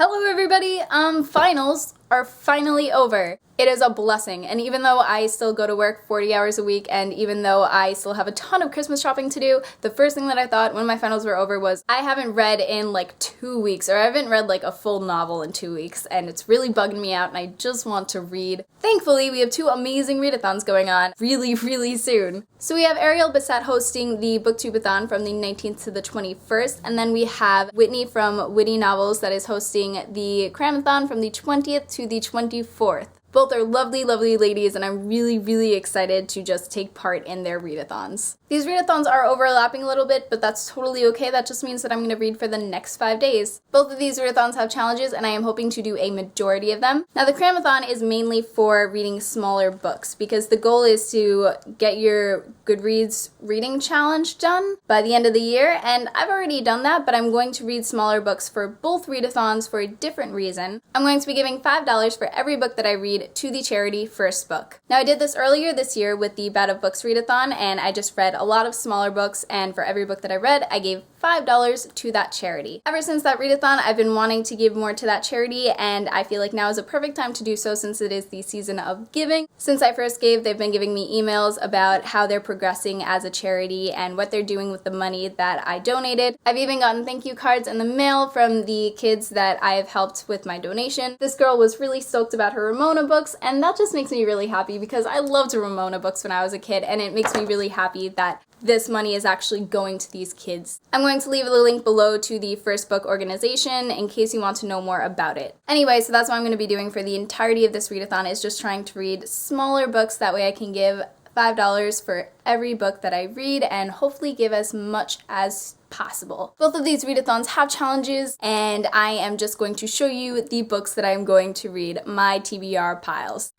Hello everybody! Finals are finally over. It is a blessing, and even though I still go to work 40 hours a week, and even though I still have a ton of Christmas shopping to do, the first thing that I thought when my finals were over was I haven't read in like 2 weeks, or I haven't read like a full novel in 2 weeks, and it's really bugging me out, and I just want to read. Thankfully, we have 2 amazing readathons going on really soon. So we have Ariel Bissett hosting the Booktubeathon from the 19th to the 21st, and then we have Whitney from Witty Novels that is hosting the Cramathon from the 20th to the 24th. Both are lovely ladies, and I'm really excited to just take part in their readathons. These readathons are overlapping a little bit, but that's totally okay. That just means that I'm going to read for the next 5 days. Both of these readathons have challenges, and I am hoping to do a majority of them. Now, the Cramathon is mainly for reading smaller books, because the goal is to get your Goodreads reading challenge done by the end of the year, and I've already done that, but I'm going to read smaller books for both readathons for a different reason. I'm going to be giving $5 for every book that I read to the charity First Book. Now, I did this earlier this year with the Bad of Books readathon, and I just read a lot of smaller books, and for every book that I read, I gave $5 to that charity. Ever since that readathon, I've been wanting to give more to that charity, and I feel like now is a perfect time to do so since it is the season of giving. Since I first gave, they've been giving me emails about how they're progressing as a charity and what they're doing with the money that I donated. I've even gotten thank you cards in the mail from the kids that I've helped with my donation. This girl was really stoked about her Ramona books, and that just makes me really happy because I loved Ramona books when I was a kid, and it makes me really happy that this money is actually going to these kids. I'm going to leave the link below to the First Book organization in case you want to know more about it. Anyway, so that's what I'm going to be doing for the entirety of this readathon, is just trying to read smaller books. That way I can give $5 for every book that I read and hopefully give as much as possible. Both of these readathons have challenges, and I am just going to show you the books that I am going to read, my TBR piles.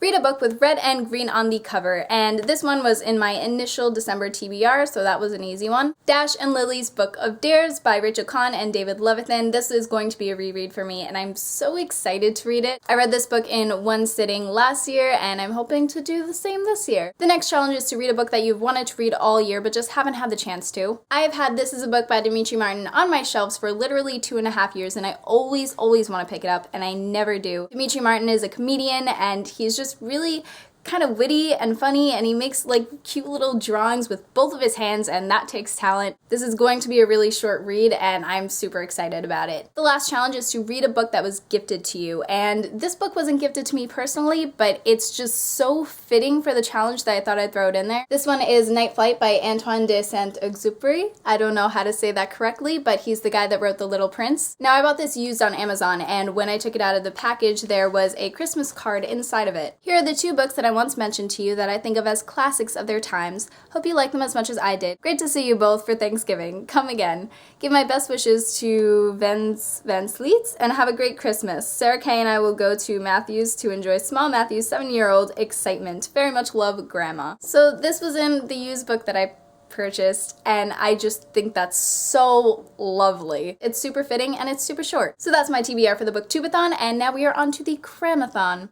Read a book with red and green on the cover, and this one was in my initial December TBR, so that was an easy one. Dash and Lily's Book of Dares by Rachel Kahn and David Levithan. This is going to be a reread for me, and I'm so excited to read it. I read this book in one sitting last year, and I'm hoping to do the same this year. The next challenge is to read a book that you've wanted to read all year, but just haven't had the chance to. I have had This Is a Book by Dimitri Martin on my shelves for literally 2.5 years, and I always want to pick it up, and I never do. Dimitri Martin is a comedian, and he's just really kind of witty and funny, and he makes like cute little drawings with both of his hands, and that takes talent. This is going to be a really short read, and I'm super excited about it. The last challenge is to read a book that was gifted to you, and this book wasn't gifted to me personally, but it's just so fitting for the challenge that I thought I'd throw it in there. This one is Night Flight by Antoine de Saint-Exupéry. I don't know how to say that correctly, but he's the guy that wrote The Little Prince. Now, I bought this used on Amazon, and when I took it out of the package, there was a Christmas card inside of it. Here are the 2 books that I once mentioned to you that I think of as classics of their times. Hope you like them as much as I did. Great to see you both for Thanksgiving. Come again. Give my best wishes to Van Sleets, and have a great Christmas. Sarah Kay and I will go to Matthew's to enjoy small Matthew's 7-year-old excitement. Very much love, Grandma. So this was in the used book that I purchased, and I just think that's so lovely. It's super fitting, and it's super short. So that's my TBR for the Booktubeathon, and now we are on to the Cramathon.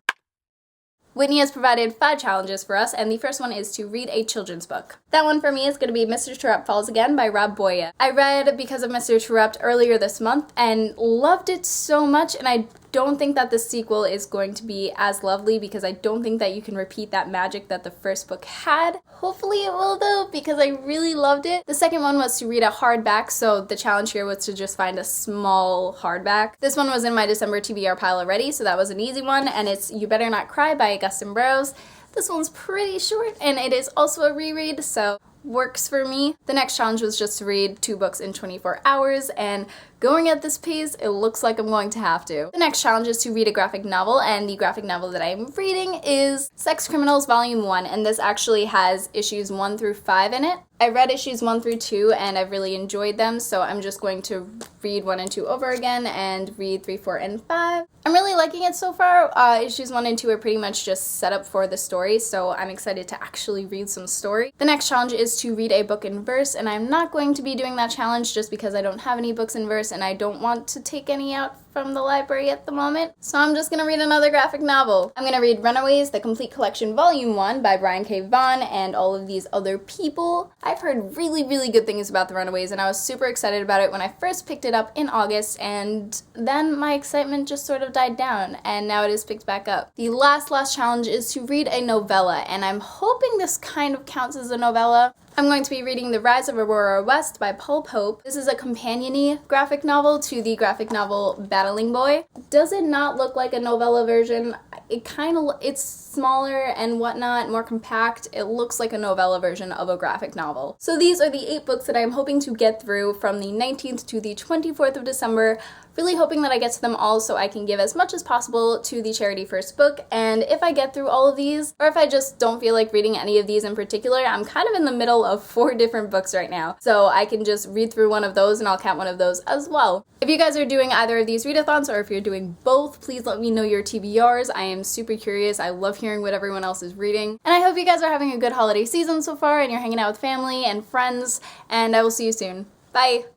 Whitney has provided 5 challenges for us, and the first one is to read a children's book. That one for me is going to be Mr. Terupt Falls Again by Rob Boya. I read Because of Mr. Terupt earlier this month and loved it so much, and I don't think that the sequel is going to be as lovely because I don't think that you can repeat that magic that the first book had. Hopefully it will though, because I really loved it. The second one was to read a hardback, so the challenge here was to just find a small hardback. This one was in my December TBR pile already, so that was an easy one, and it's You Better Not Cry by Augustin Burroughs. This one's pretty short, and it is also a reread, so works for me. The next challenge was just to read 2 books in 24 hours, and going at this pace, it looks like I'm going to have to. The next challenge is to read a graphic novel, and the graphic novel that I'm reading is Sex Criminals Volume 1, and this actually has issues 1 through 5 in it. I read issues 1 through 2, and I've really enjoyed them, so I'm just going to read 1 and 2 over again and read 3, 4, and 5. I'm really liking it so far. Issues 1 and 2 are pretty much just set up for the story, so I'm excited to actually read some story. The next challenge is to read a book in verse, and I'm not going to be doing that challenge just because I don't have any books in verse, universe, and I don't want to take any out from the library at the moment, so I'm just gonna read another graphic novel. I'm gonna read Runaways, the Complete Collection Volume 1 by Brian K. Vaughan and all of these other people. I've heard really, really good things about the Runaways, and I was super excited about it when I first picked it up in August, and then my excitement just sort of died down, and now it is picked back up. The last challenge is to read a novella, and I'm hoping this kind of counts as a novella. I'm going to be reading The Rise of Aurora West by Paul Pope. This is a companion-y graphic novel to the graphic novel Battling Boy. Does it not look like a novella version? It's smaller and whatnot, more compact. It looks like a novella version of a graphic novel. So these are the 8 books that I'm hoping to get through from the 19th to the 24th of December. Really hoping that I get to them all so I can give as much as possible to the charity first book, and if I get through all of these, or if I just don't feel like reading any of these in particular, I'm kind of in the middle of 4 different books right now, so I can just read through one of those and I'll count one of those as well. If you guys are doing either of these readathons, or if you're doing both, please let me know your TBRs. I am super curious. I love hearing what everyone else is reading, and I hope you guys are having a good holiday season so far and you're hanging out with family and friends, and I will see you soon. Bye!